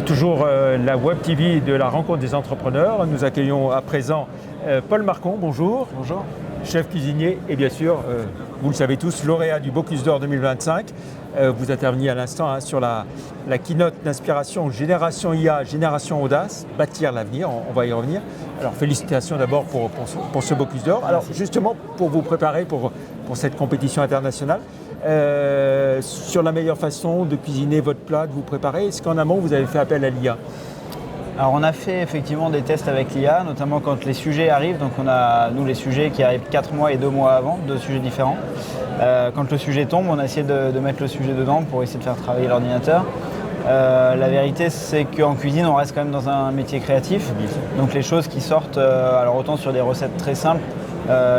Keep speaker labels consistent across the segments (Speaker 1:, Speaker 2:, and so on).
Speaker 1: Toujours la Web TV de la rencontre des entrepreneurs. Nous accueillons à présent Paul Marcon, bonjour.
Speaker 2: Bonjour.
Speaker 1: Chef cuisinier et bien sûr, vous le savez tous, lauréat du Bocuse d'Or 2025. Vous interveniez à l'instant sur la keynote d'inspiration Génération IA, Génération Audace, bâtir l'avenir, on va y revenir. Alors félicitations d'abord pour ce Bocuse d'Or. Alors justement, pour vous préparer pour cette compétition internationale, sur la meilleure façon de cuisiner votre plat, de vous préparer, est-ce qu'en amont vous avez fait appel à l'IA ?
Speaker 2: Alors on a fait effectivement des tests avec l'IA, notamment quand les sujets arrivent. Donc on a, nous, les sujets qui arrivent 4 mois et 2 mois avant, 2 sujets différents. Quand le sujet tombe, on a essayé de mettre le sujet dedans pour essayer de faire travailler l'ordinateur. La vérité, c'est qu'en cuisine, on reste quand même dans un métier créatif. Donc les choses qui sortent, alors autant sur des recettes très simples,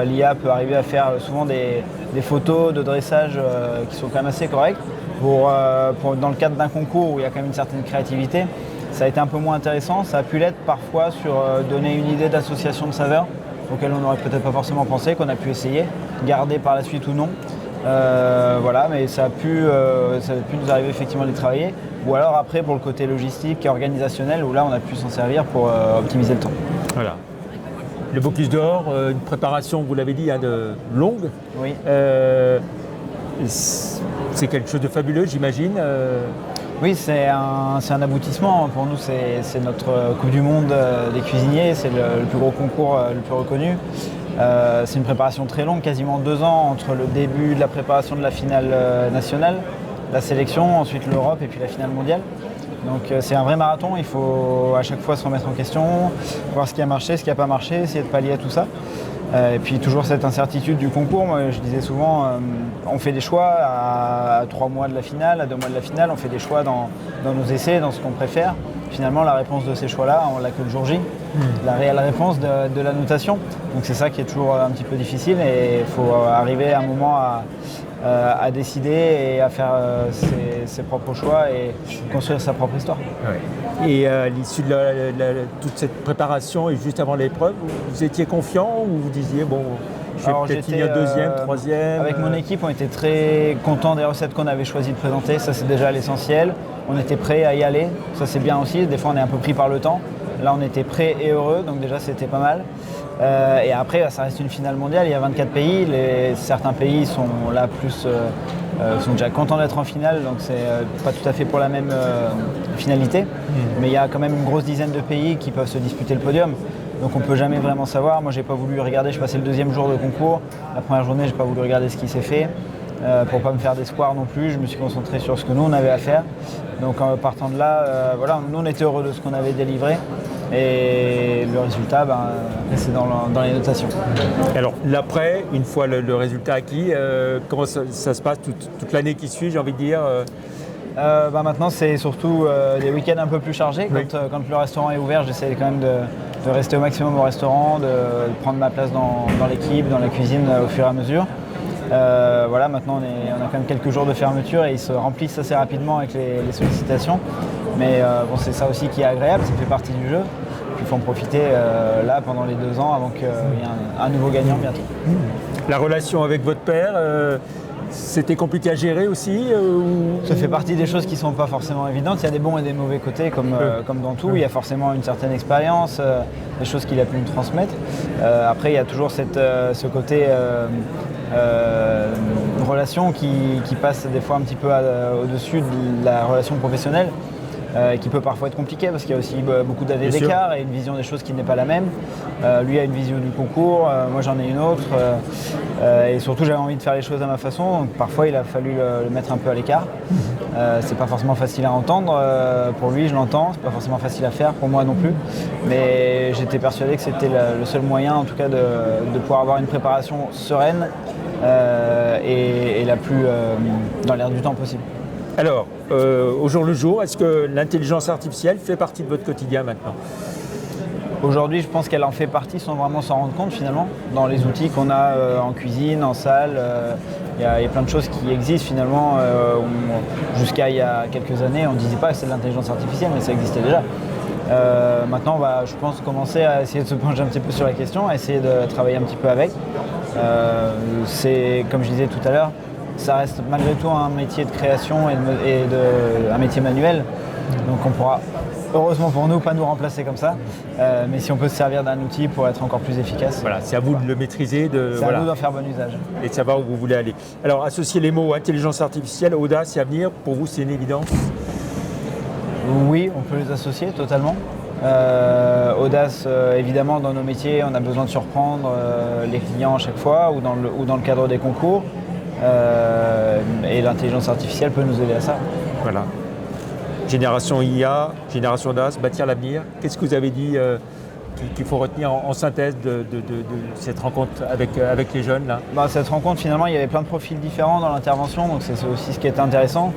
Speaker 2: l'IA peut arriver à faire souvent des photos de dressage qui sont quand même assez correctes. Dans le cadre d'un concours où il y a quand même une certaine créativité, ça a été un peu moins intéressant. Ça a pu l'être parfois sur donner une idée d'association de saveurs auquel on n'aurait peut-être pas forcément pensé, qu'on a pu essayer, garder par la suite ou non. Voilà, mais ça a pu nous arriver effectivement de les travailler. Ou alors après pour le côté logistique et organisationnel où là on a pu s'en servir pour optimiser le temps. Voilà.
Speaker 1: Le Bocuse d'Or, une préparation, vous l'avez dit, de longue.
Speaker 2: Oui.
Speaker 1: C'est quelque chose de fabuleux, j'imagine.
Speaker 2: Oui, c'est un aboutissement. Pour nous, c'est notre Coupe du Monde des cuisiniers. C'est le plus gros concours le plus reconnu. C'est une préparation très longue, quasiment 2 ans entre le début de la préparation de la finale nationale, la sélection, ensuite l'Europe et puis la finale mondiale. Donc c'est un vrai marathon, il faut à chaque fois se remettre en question, voir ce qui a marché, ce qui n'a pas marché, essayer de pallier à tout ça. Et puis toujours cette incertitude du concours. Moi, je disais souvent, on fait des choix à 3 mois de la finale, à 2 mois de la finale, on fait des choix dans nos essais, dans ce qu'on préfère. Finalement, la réponse de ces choix-là, on l'a que le jour J, la réelle réponse de la notation. Donc c'est ça qui est toujours un petit peu difficile et il faut arriver à un moment à décider et à faire ses propres choix et construire sa propre histoire.
Speaker 1: Ouais. Et à l'issue de toute cette préparation et juste avant l'épreuve, vous étiez confiant ou vous disiez, bon, je vais peut-être finir 2e, 3e
Speaker 2: Avec mon équipe, on était très contents des recettes qu'on avait choisi de présenter, ça c'est déjà l'essentiel. On était prêts à y aller, ça c'est bien aussi, des fois on est un peu pris par le temps. Là on était prêts et heureux, donc déjà c'était pas mal. Et après ça reste une finale mondiale, il y a 24 pays, certains pays sont là plus, sont déjà contents d'être en finale, donc c'est pas tout à fait pour la même finalité. Mais il y a quand même une grosse dizaine de pays qui peuvent se disputer le podium. Donc on ne peut jamais vraiment savoir. Moi j'ai pas voulu regarder, je passais le 2e jour de concours. La première journée j'ai pas voulu regarder ce qui s'est fait. Pour pas me faire d'espoir non plus, je me suis concentré sur ce que nous on avait à faire. Donc en partant de là, voilà, nous on était heureux de ce qu'on avait délivré. Et le résultat, c'est dans les notations.
Speaker 1: Alors l'après, une fois le résultat acquis, comment ça se passe toute l'année qui suit, j'ai envie de dire
Speaker 2: Maintenant c'est surtout des week-ends un peu plus chargés.
Speaker 1: Oui.
Speaker 2: Quand le restaurant est ouvert, j'essaie quand même de rester au maximum au restaurant, de prendre ma place dans l'équipe, dans la cuisine au fur et à mesure. Voilà, maintenant on a quand même quelques jours de fermeture et ils se remplissent assez rapidement avec les sollicitations. Mais bon, c'est ça aussi qui est agréable, ça fait partie du jeu. Puis il faut en profiter là pendant les 2 ans avant qu'il y ait un nouveau gagnant bientôt.
Speaker 1: La relation avec votre père, c'était compliqué à gérer aussi
Speaker 2: Ça fait partie des choses qui ne sont pas forcément évidentes. Il y a des bons et des mauvais côtés comme dans tout. Il y a forcément une certaine expérience, des choses qu'il a pu me transmettre. Après, il y a toujours ce côté relation qui passe des fois un petit peu au-dessus de la relation professionnelle. Qui peut parfois être compliqué parce qu'il y a aussi beaucoup d'années d'écart et une vision des choses qui n'est pas la même. Lui a une vision du concours, moi j'en ai une autre. Et surtout j'avais envie de faire les choses à ma façon, donc parfois il a fallu le mettre un peu à l'écart. C'est pas forcément facile à entendre, pour lui je l'entends, c'est pas forcément facile à faire, pour moi non plus. Mais j'étais persuadé que c'était le seul moyen en tout cas de pouvoir avoir une préparation sereine et la plus dans l'air du temps possible.
Speaker 1: Alors, au jour le jour, est-ce que l'intelligence artificielle fait partie de votre quotidien maintenant ?
Speaker 2: Aujourd'hui, je pense qu'elle en fait partie sans vraiment s'en rendre compte finalement. Dans les outils qu'on a en cuisine, en salle, il y a plein de choses qui existent finalement. Jusqu'à il y a quelques années, on ne disait pas que c'est de l'intelligence artificielle, mais ça existait déjà. Maintenant, on va, je pense, commencer à essayer de se pencher un petit peu sur la question, à essayer de travailler un petit peu avec. C'est, comme je disais tout à l'heure, ça reste malgré tout un métier de création et un métier manuel. Donc on pourra, heureusement pour nous, pas nous remplacer comme ça. Mais si on peut se servir d'un outil pour être encore plus efficace.
Speaker 1: Voilà, c'est à vous de le maîtriser.
Speaker 2: C'est à nous d'en faire bon usage.
Speaker 1: Et de savoir où vous voulez aller. Alors, associer les mots intelligence artificielle, audace et avenir, pour vous, c'est une évidence?
Speaker 2: Oui, on peut les associer totalement. Audace, évidemment, dans nos métiers, on a besoin de surprendre les clients à chaque fois ou dans le cadre des concours. Et l'intelligence artificielle peut nous aider à ça.
Speaker 1: Voilà. Génération IA, génération audace, bâtir l'avenir. Qu'est-ce que vous avez dit qu'il faut retenir en synthèse de cette rencontre avec les jeunes là?
Speaker 2: Cette rencontre, finalement, il y avait plein de profils différents dans l'intervention, donc c'est aussi ce qui était intéressant.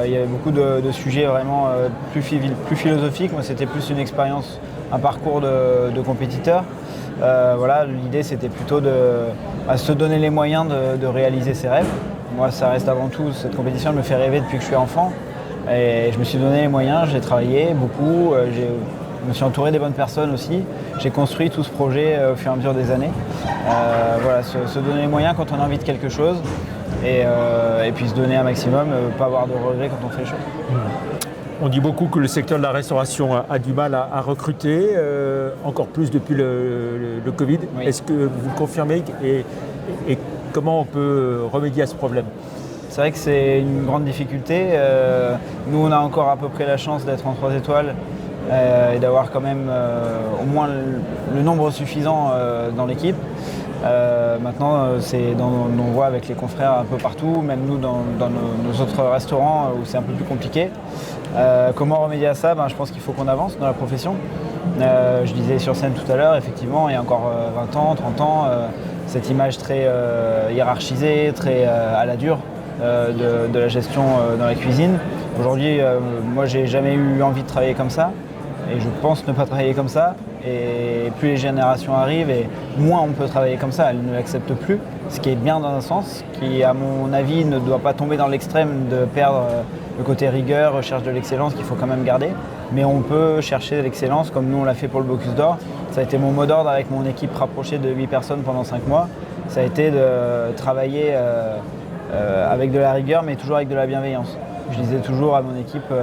Speaker 2: Il y avait beaucoup de sujets vraiment plus philosophiques. Moi, c'était plus une expérience, un parcours de compétiteur. L'idée, c'était plutôt de se donner les moyens de réaliser ses rêves. Moi, ça reste avant tout, cette compétition me fait rêver depuis que je suis enfant. Et je me suis donné les moyens, j'ai travaillé beaucoup, je me suis entouré des bonnes personnes aussi. J'ai construit tout ce projet au fur et à mesure des années. Se donner les moyens quand on a envie de quelque chose et puis se donner un maximum, pas avoir de regrets quand on fait les choses.
Speaker 1: On dit beaucoup que le secteur de la restauration a du mal à recruter, encore plus depuis le Covid. Oui. Est-ce que vous le confirmez et comment on peut remédier à ce problème?
Speaker 2: C'est vrai que c'est une grande difficulté. Nous, on a encore à peu près la chance d'être en 3 étoiles et d'avoir quand même au moins le nombre suffisant dans l'équipe. Maintenant, on voit avec les confrères un peu partout, même nous dans nos autres restaurants où c'est un peu plus compliqué. Comment remédier à ça? Je pense qu'il faut qu'on avance dans la profession. Je disais sur scène tout à l'heure, effectivement, il y a encore 20 ans, 30 ans, cette image très hiérarchisée, très à la dure de la gestion dans la cuisine. Aujourd'hui, moi, j'ai jamais eu envie de travailler comme ça et je pense ne pas travailler comme ça. Et plus les générations arrivent et moins on peut travailler comme ça, elles ne l'acceptent plus. Ce qui est bien dans un sens, qui à mon avis ne doit pas tomber dans l'extrême de perdre le côté rigueur, recherche de l'excellence qu'il faut quand même garder. Mais on peut chercher l'excellence comme nous on l'a fait pour le Bocuse d'Or. Ça a été mon mot d'ordre avec mon équipe rapprochée de 8 personnes pendant 5 mois. Ça a été de travailler avec de la rigueur mais toujours avec de la bienveillance. Je disais toujours à mon équipe,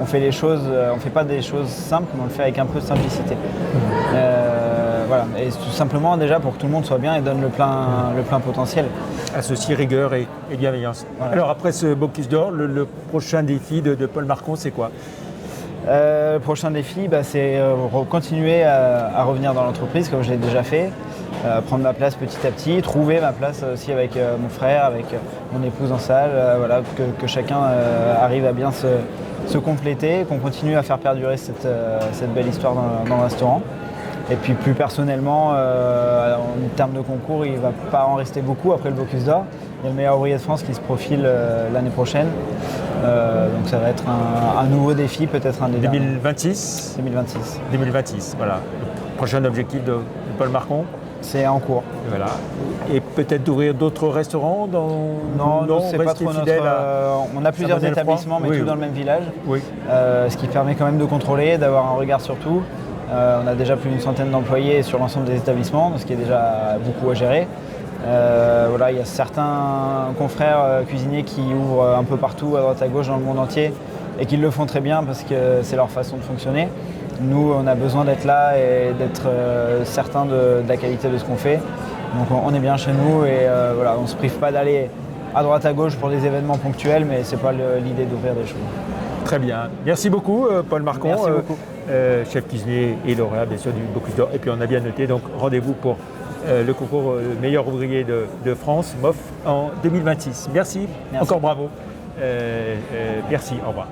Speaker 2: on fait les choses, on ne fait pas des choses simples, mais on le fait avec un peu de simplicité. Et tout simplement déjà pour que tout le monde soit bien et donne le plein potentiel.
Speaker 1: Associer rigueur et bienveillance. Voilà. Alors après ce Bocuse d'Or, le prochain défi de Paul Marcon, c'est quoi?
Speaker 2: Le prochain défi, c'est continuer à revenir dans l'entreprise comme je l'ai déjà fait. Prendre ma place petit à petit, trouver ma place aussi avec mon frère, avec mon épouse en salle, que chacun arrive à bien se compléter, qu'on continue à faire perdurer cette belle histoire dans le restaurant. Et puis plus personnellement, en termes de concours, il ne va pas en rester beaucoup après le Bocuse d'Or. Il y a le meilleur ouvrier de France qui se profile l'année prochaine. Donc ça va être un nouveau défi, peut-être un des
Speaker 1: 2026
Speaker 2: 2026.
Speaker 1: 2026, voilà. Le prochain objectif de Paul Marcon?
Speaker 2: C'est en cours.
Speaker 1: Voilà. Et peut-être d'ouvrir d'autres restaurants
Speaker 2: Non, c'est pas trop notre... on a plusieurs établissements, mais tout dans le même village.
Speaker 1: Oui.
Speaker 2: Ce qui permet quand même de contrôler, d'avoir un regard sur tout. On a déjà plus d'une centaine d'employés sur l'ensemble des établissements, ce qui est déjà beaucoup à gérer. Il y a certains confrères cuisiniers qui ouvrent un peu partout, à droite à gauche, dans le monde entier, et qui le font très bien parce que c'est leur façon de fonctionner. Nous, on a besoin d'être là et d'être certains de la qualité de ce qu'on fait. Donc on est bien chez nous et on ne se prive pas d'aller à droite à gauche pour des événements ponctuels, mais ce n'est pas l'idée d'ouvrir des choses.
Speaker 1: Très bien. Merci beaucoup, Paul Marcon.
Speaker 2: Merci beaucoup.
Speaker 1: Chef cuisinier et lauréat, bien sûr, du Bocuse d'Or. Et puis on a bien noté, donc rendez-vous pour le concours meilleur ouvrier de France, MOF, en 2026. Merci. Encore bravo. Merci, au revoir.